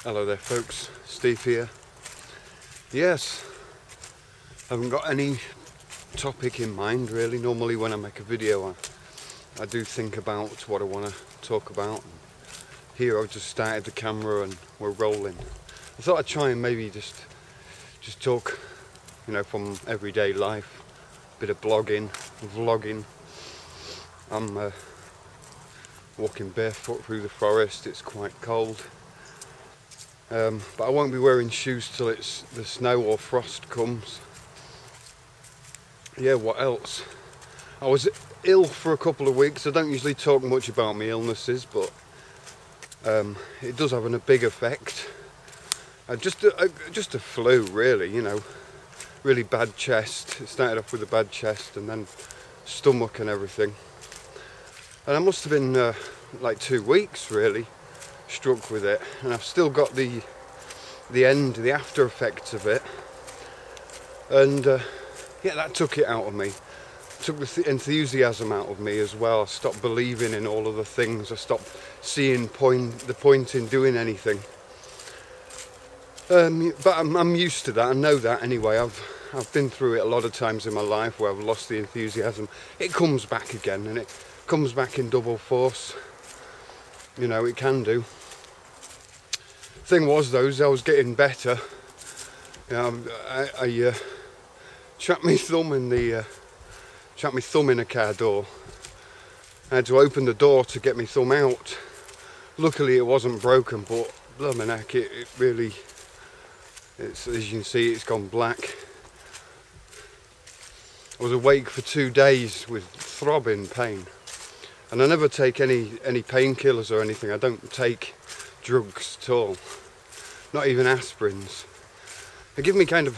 Hello there folks, Steve here. Yes, I haven't got any topic in mind really. Normally when I make a video I do think about what I want to talk about. Here I've just started the camera and we're rolling. I thought I'd try and maybe just talk, you know, from everyday life, a bit of blogging, vlogging. I'm walking barefoot through the forest, it's quite cold. But I won't be wearing shoes till the snow or frost comes. Yeah, what else? I was ill for a couple of weeks. I don't usually talk much about my illnesses, but it does have a big effect. Just a flu really, you know, really bad chest. It started off with a bad chest and then stomach and everything. And I must have been like 2 weeks really struck with it, and I've still got the after effects of it, and yeah, that took it out of me, took the enthusiasm out of me as well. I stopped believing in all of the things, I stopped seeing the point in doing anything. But I'm used to that, I know that anyway. I've been through it a lot of times in my life where I've lost the enthusiasm. It comes back again, and it comes back in double force. You know, it can do. Thing was though, as I was getting better, you know, I trapped my thumb in a car door. I had to open the door to get my thumb out. Luckily it wasn't broken, but blimey heck, it really, as you can see, it's gone black. I was awake for 2 days with throbbing pain. And I never take any painkillers or anything. I don't take drugs at all. Not even aspirins. They give me kind of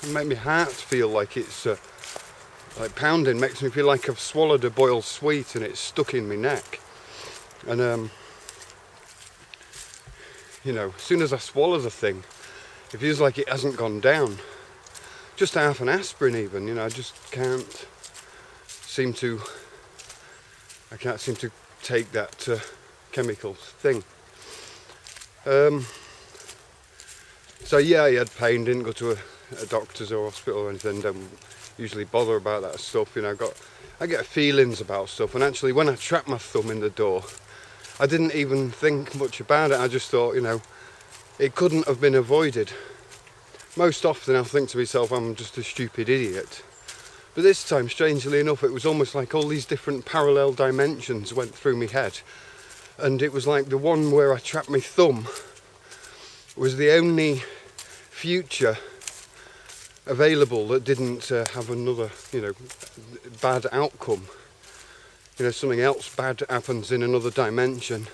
make my heart feel like it's like pounding. Makes me feel like I've swallowed a boiled sweet and it's stuck in my neck. And you know, as soon as I swallow the thing, it feels like it hasn't gone down. Just half an aspirin even, you know, I just can't seem to take that chemical thing. So yeah, I had pain, didn't go to a doctor's or hospital or anything, don't usually bother about that stuff, you know. I get feelings about stuff, and actually when I trapped my thumb in the door, I didn't even think much about it. I just thought, you know, it couldn't have been avoided. Most often I'll think to myself, I'm just a stupid idiot. But this time, strangely enough, it was almost like all these different parallel dimensions went through my head. And it was like the one where I trapped my thumb was the only future available that didn't have another, you know, bad outcome. You know, something else bad happens in another dimension.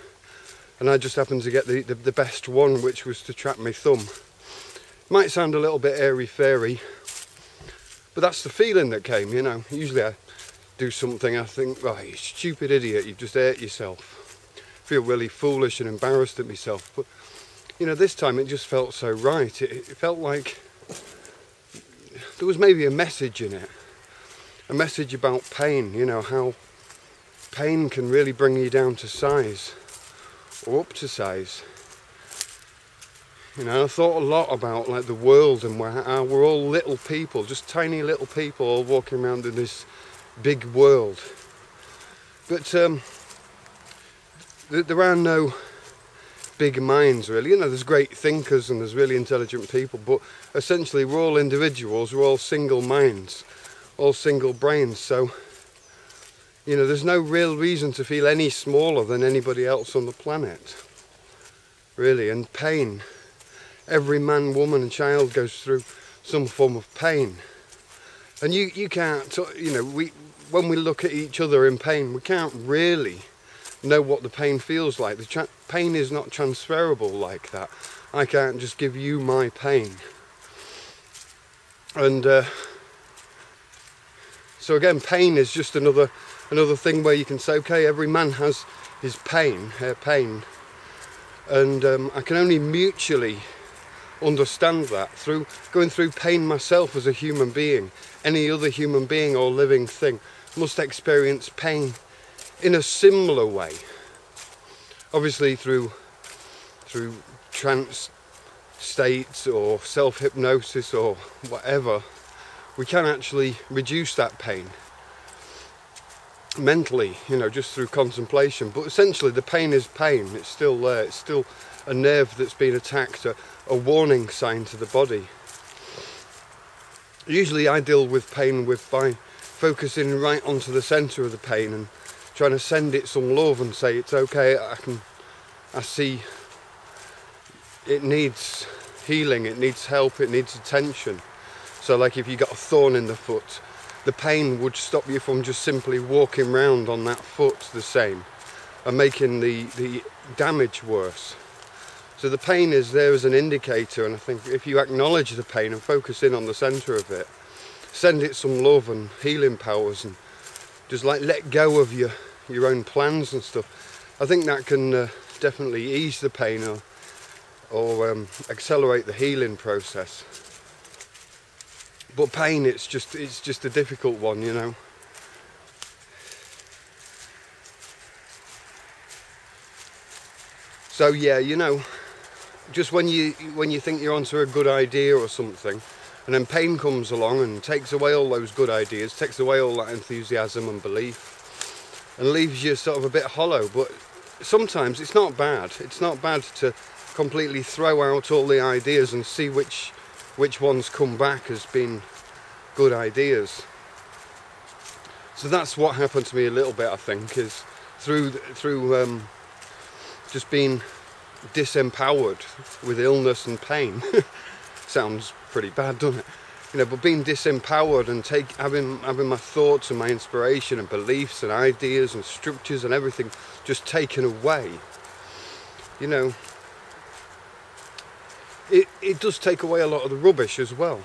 And I just happened to get the best one, which was to trap my thumb. Might sound a little bit airy-fairy, but that's the feeling that came, you know. Usually I do something, I think, oh, you stupid idiot, you've just hurt yourself. Feel really foolish and embarrassed at myself. But, you know, this time it just felt so right. It felt like there was maybe a message in it. A message about pain, you know, how pain can really bring you down to size, or up to size. You know, I thought a lot about like the world and how we're all little people, just tiny little people all walking around in this big world. But there are no big minds really. You know, there's great thinkers and there's really intelligent people, but essentially we're all individuals, we're all single minds, all single brains. So, you know, there's no real reason to feel any smaller than anybody else on the planet, really. And pain, every man, woman and child goes through some form of pain. And you can't, you know, when we look at each other in pain, we can't really know what the pain feels like. The pain is not transferable like that. I can't just give you my pain. And so again, pain is just another thing where you can say, okay, every man has his pain, her pain. And I can only mutually understand that through going through pain myself as a human being. Any other human being or living thing must experience pain in a similar way. Obviously through trance states or self-hypnosis or whatever, we can actually reduce that pain mentally, you know, just through contemplation. But essentially the pain is pain, it's still there, it's still a nerve that's been attacked, a warning sign to the body. Usually I deal with pain by focusing right onto the centre of the pain and trying to send it some love and say it's okay, I see it needs healing, it needs help, it needs attention. So like if you got a thorn in the foot, the pain would stop you from just simply walking round on that foot the same and making the damage worse. So the pain is there as an indicator, and I think if you acknowledge the pain and focus in on the centre of it, send it some love and healing powers and just like let go of your own plans and stuff, I think that can definitely ease the pain or accelerate the healing process. But pain, it's just a difficult one, you know. So yeah, you know, just when you think you're onto a good idea or something, and then pain comes along and takes away all those good ideas, takes away all that enthusiasm and belief, and leaves you sort of a bit hollow. But sometimes it's not bad. It's not bad to completely throw out all the ideas and see which ones come back as being good ideas. So that's what happened to me a little bit, I think, is through just being disempowered with illness and pain. Sounds pretty bad, doesn't it? You know, but being disempowered and having my thoughts and my inspiration and beliefs and ideas and structures and everything just taken away, you know, it does take away a lot of the rubbish as well.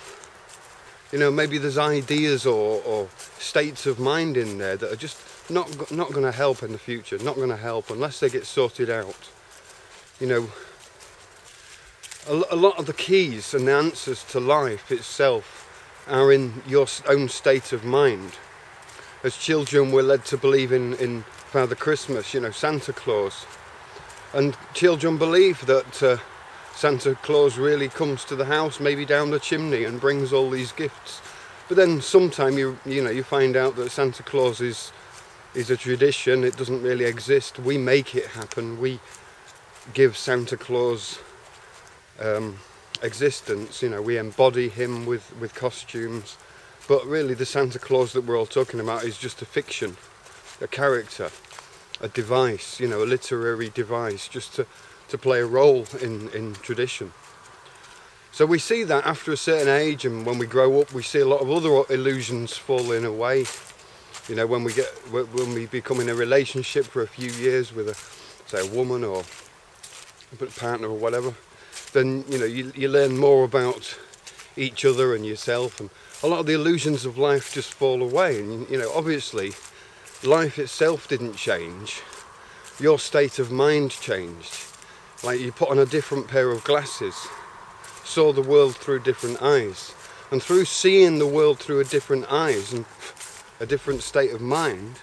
You know, maybe there's ideas or states of mind in there that are just not going to help in the future, not going to help unless they get sorted out. You know, a lot of the keys and the answers to life itself are in your own state of mind. As children, we're led to believe in Father Christmas, you know, Santa Claus. And children believe that Santa Claus really comes to the house, maybe down the chimney, and brings all these gifts. But then sometime you find out that Santa Claus is a tradition. It doesn't really exist. We make it happen. We give Santa Claus existence. You know, we embody him with costumes. But really, the Santa Claus that we're all talking about is just a fiction, a character, a device. You know, a literary device, just to play a role in tradition. So we see that after a certain age, and when we grow up, we see a lot of other illusions falling away. You know, when we become in a relationship for a few years with a woman or a partner or whatever, then you know you learn more about each other and yourself, and a lot of the illusions of life just fall away. And you know, obviously, life itself didn't change. Your state of mind changed. Like you put on a different pair of glasses, saw the world through different eyes, and through seeing the world through a different eyes and a different state of mind,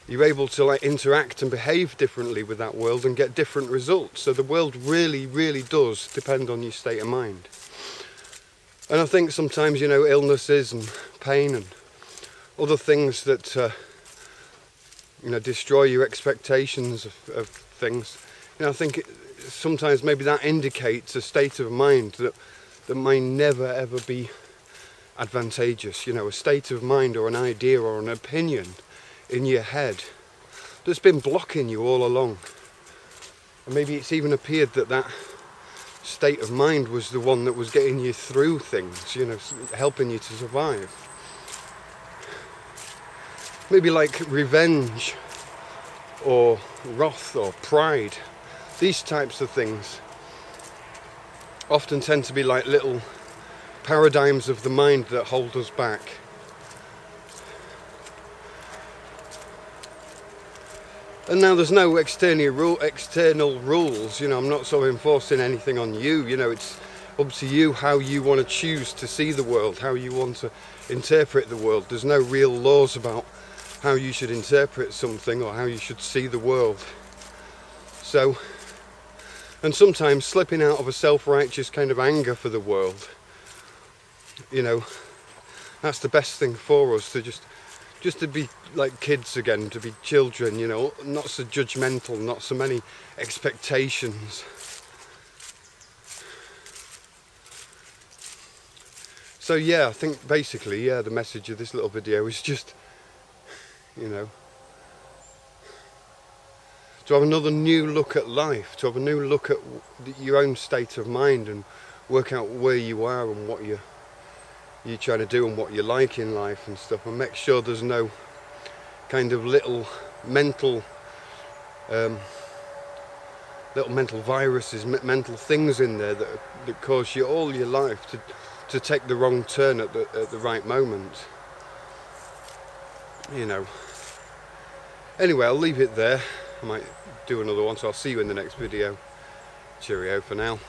you're able to like interact and behave differently with that world and get different results. So the world really, really does depend on your state of mind. And I think sometimes, you know, illnesses and pain and other things that you know, destroy your expectations of things. You know, I think sometimes maybe that indicates a state of mind that may never ever be advantageous. You know, a state of mind or an idea or an opinion in your head that's been blocking you all along. And maybe it's even appeared that state of mind was the one that was getting you through things, you know, helping you to survive. Maybe like revenge or wrath or pride. These types of things often tend to be like little paradigms of the mind that hold us back. And now there's no external rules, you know, I'm not sort of enforcing anything on you, you know, it's up to you how you want to choose to see the world, how you want to interpret the world. There's no real laws about how you should interpret something or how you should see the world. So And sometimes slipping out of a self-righteous kind of anger for the world, you know, that's the best thing for us, to just to be like kids again, to be children, you know, not so judgmental, not so many expectations. So yeah, I think basically, yeah, the message of this little video is just, you know, to have another new look at life, to have a new look at your own state of mind and work out where you are and what you're trying to do and what you like in life and stuff, and make sure there's no kind of little mental viruses, mental things in there that cause you all your life to take the wrong turn at the right moment, you know. Anyway, I'll leave it there. I might do another one, so I'll see you in the next video. Cheerio for now.